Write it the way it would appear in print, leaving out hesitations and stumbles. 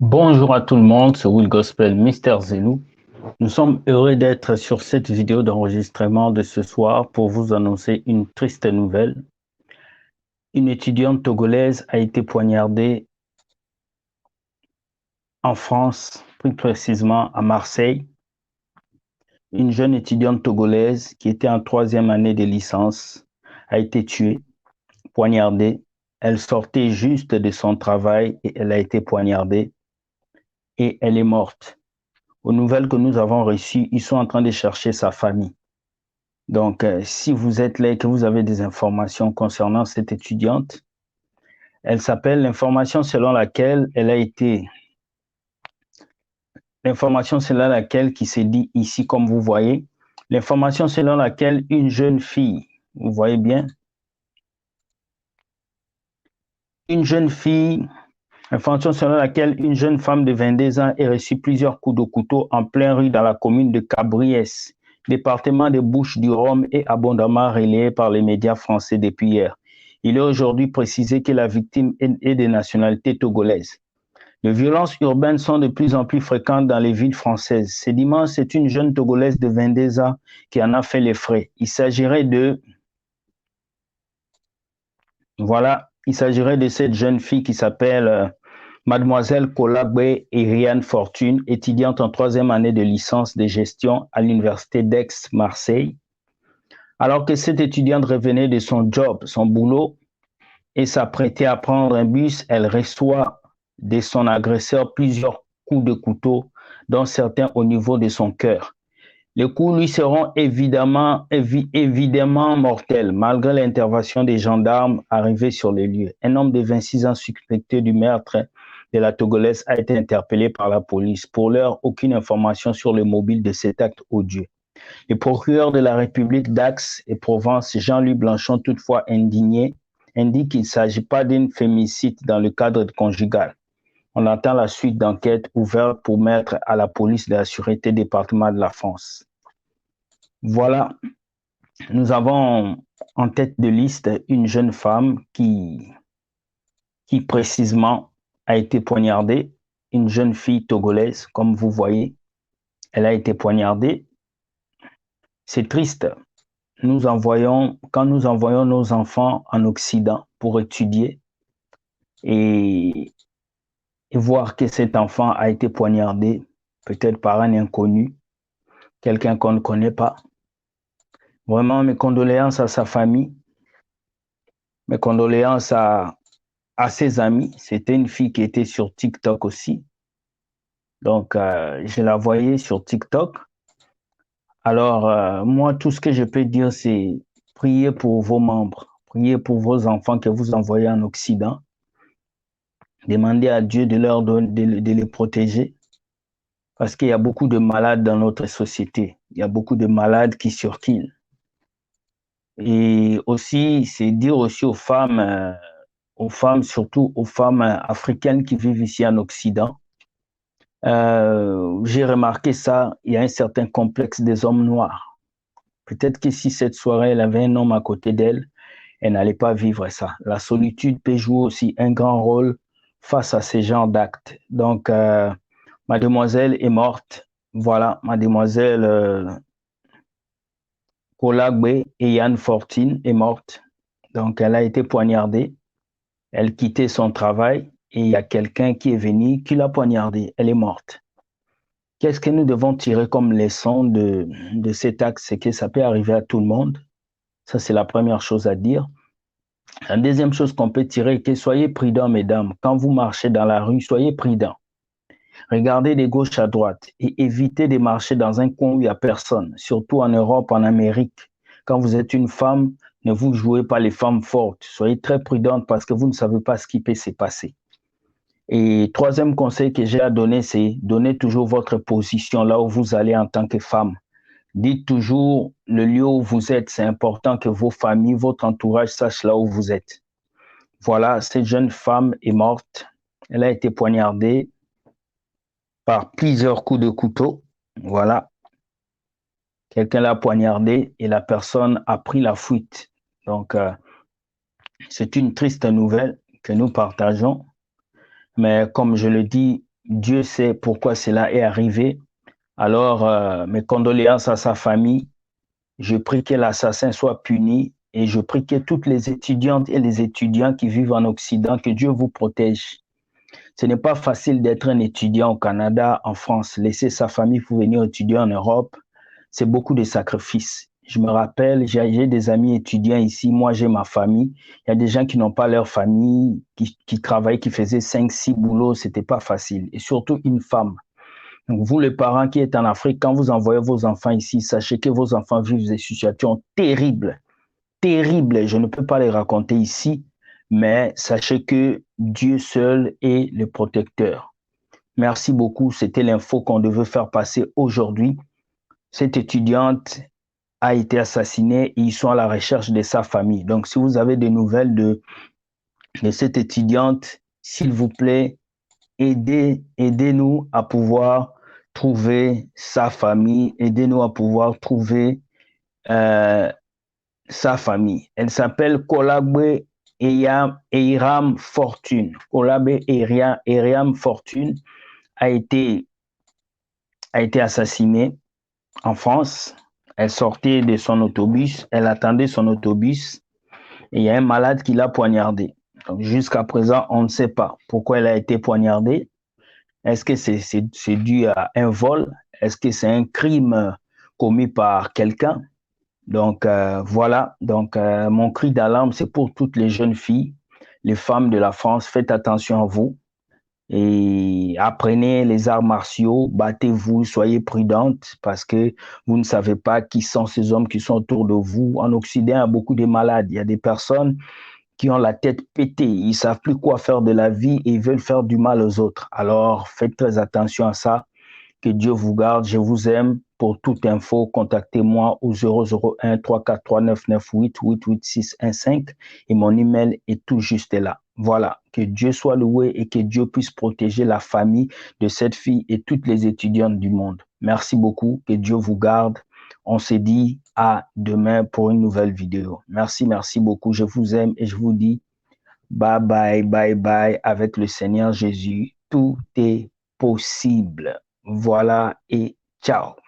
Bonjour à tout le monde, c'est Will Gospel Mister Zelou. Nous sommes heureux d'être sur cette vidéo d'enregistrement de ce soir pour vous annoncer une triste nouvelle. Une étudiante togolaise a été poignardée en France, plus précisément à Marseille. Une jeune étudiante togolaise qui était en troisième année de licence a été tuée, poignardée. Elle sortait juste de son travail et elle a été poignardée et elle est morte. Aux nouvelles que nous avons reçues, ils sont en train de chercher sa famille. Donc, si vous êtes là et que vous avez des informations concernant cette étudiante, elle s'appelle l'information selon laquelle elle a été, l'information selon laquelle qui se dit ici, comme vous voyez, l'information selon laquelle une jeune fille, vous voyez bien, une jeune fille, information selon laquelle une jeune femme de 22 ans a reçu plusieurs coups de couteau en plein rue dans la commune de Cabriès, département des Bouches-du-Rhône et abondamment relayé par les médias français depuis hier. Il est aujourd'hui précisé que la victime est de nationalité togolaise. Les violences urbaines sont de plus en plus fréquentes dans les villes françaises. Ce dimanche, c'est une jeune Togolaise de 22 ans qui en a fait les frais. Il s'agirait de cette jeune fille qui s'appelle Mademoiselle Kolagbe Iriane Fortune, étudiante en troisième année de licence de gestion à l'université d'Aix-Marseille. Alors que cette étudiante revenait de son job, son boulot, et s'apprêtait à prendre un bus, elle reçoit de son agresseur plusieurs coups de couteau, dont certains au niveau de son cœur. Les coups lui seront évidemment mortels, malgré l'intervention des gendarmes arrivés sur les lieux. Un homme de 26 ans suspecté du meurtre de la Togolaise a été interpellé par la police. Pour l'heure, aucune information sur le mobile de cet acte odieux. Le procureur de la République d'Aix et Provence, Jean-Louis Blanchon, toutefois indigné, indique qu'il ne s'agit pas d'un fémicide dans le cadre conjugal. On attend la suite d'enquête ouverte pour mettre à la police de la sûreté départementale de la France. Voilà, nous avons en tête de liste une jeune femme qui précisément a été poignardée, une jeune fille togolaise, comme vous voyez. Elle a été poignardée. C'est triste. Quand nous envoyons nos enfants en Occident pour étudier et, et voir que cet enfant a été poignardé, peut-être par un inconnu, quelqu'un qu'on ne connaît pas. Vraiment, mes condoléances à sa famille, mes condoléances à ses amis. C'était une fille qui était sur TikTok aussi. Donc, je la voyais sur TikTok. Alors, moi, tout ce que je peux dire, c'est prier pour vos membres, prier pour vos enfants que vous envoyez en Occident. Demandez à Dieu de de les protéger parce qu'il y a beaucoup de malades dans notre société. Il y a beaucoup de malades qui circulent. Et aussi, c'est dire aussi aux femmes, surtout aux femmes africaines qui vivent ici en Occident. J'ai remarqué ça, il y a un certain complexe des hommes noirs. Peut-être que si cette soirée, elle avait un homme à côté d'elle, elle n'allait pas vivre ça. La solitude peut jouer aussi un grand rôle face à ces genres d'actes. Donc, mademoiselle est morte. Voilà, mademoiselle Kolagbe et Yann Fortine est morte. Donc, elle a été poignardée. Elle quittait son travail et il y a quelqu'un qui est venu qui l'a poignardée. Elle est morte. Qu'est-ce que nous devons tirer comme leçon de cet acte? C'est que ça peut arriver à tout le monde. Ça, c'est la première chose à dire. La deuxième chose qu'on peut tirer, c'est que soyez prudents, mesdames. Quand vous marchez dans la rue, soyez prudents. Regardez de gauche à droite et évitez de marcher dans un coin où il n'y a personne, surtout en Europe, en Amérique. Quand vous êtes une femme, ne vous jouez pas les femmes fortes. Soyez très prudentes parce que vous ne savez pas ce qui peut se passer. Et troisième conseil que j'ai à donner, c'est donner toujours votre position là où vous allez en tant que femme. Dites toujours le lieu où vous êtes. C'est important que vos familles, votre entourage sachent là où vous êtes. Voilà, cette jeune femme est morte. Elle a été poignardée par plusieurs coups de couteau. Voilà, quelqu'un l'a poignardée et la personne a pris la fuite. Donc, c'est une triste nouvelle que nous partageons. Mais comme je le dis, Dieu sait pourquoi cela est arrivé. Alors, mes condoléances à sa famille. Je prie que l'assassin soit puni et je prie que toutes les étudiantes et les étudiants qui vivent en Occident, que Dieu vous protège. Ce n'est pas facile d'être un étudiant au Canada, en France, laisser sa famille pour venir étudier en Europe. C'est beaucoup de sacrifices. Je me rappelle, j'ai des amis étudiants ici, moi j'ai ma famille. Il y a des gens qui n'ont pas leur famille, qui travaillent, qui faisaient 5, 6 boulots, c'était pas facile. Et surtout une femme. Donc vous les parents qui êtes en Afrique, quand vous envoyez vos enfants ici, sachez que vos enfants vivent des situations terribles, terribles. Je ne peux pas les raconter ici, mais sachez que Dieu seul est le protecteur. Merci beaucoup, c'était l'info qu'on devait faire passer aujourd'hui. Cette étudiante a été assassinée et ils sont à la recherche de sa famille. Donc, si vous avez des nouvelles de cette étudiante, s'il vous plaît, aidez-nous à pouvoir trouver sa famille, aidez-nous à pouvoir trouver euh, sa famille. Elle s'appelle Kolagbe Eiram Fortune. Kolagbe Eiram Fortune a été assassinée en France. Elle sortait de son autobus, elle attendait son autobus et il y a un malade qui l'a poignardée. Donc jusqu'à présent, on ne sait pas pourquoi elle a été poignardée. Est-ce que c'est dû à un vol? Est-ce que c'est un crime commis par quelqu'un? Donc voilà, donc mon cri d'alarme, c'est pour toutes les jeunes filles, les femmes de la France, faites attention à vous et apprenez les arts martiaux, battez-vous, soyez prudentes parce que vous ne savez pas qui sont ces hommes qui sont autour de vous. En Occident, il y a beaucoup de malades, il y a des personnes qui ont la tête pétée, ils ne savent plus quoi faire de la vie et ils veulent faire du mal aux autres. Alors faites très attention à ça. Que Dieu vous garde. Je vous aime. Pour toute info, contactez-moi au 001 343 998 88615 et mon email est tout juste là. Voilà. Que Dieu soit loué et que Dieu puisse protéger la famille de cette fille et toutes les étudiantes du monde. Merci beaucoup. Que Dieu vous garde. On se dit à demain pour une nouvelle vidéo. Merci, merci beaucoup. Je vous aime et je vous dis bye bye, bye bye avec le Seigneur Jésus. Tout est possible. Voilà et ciao.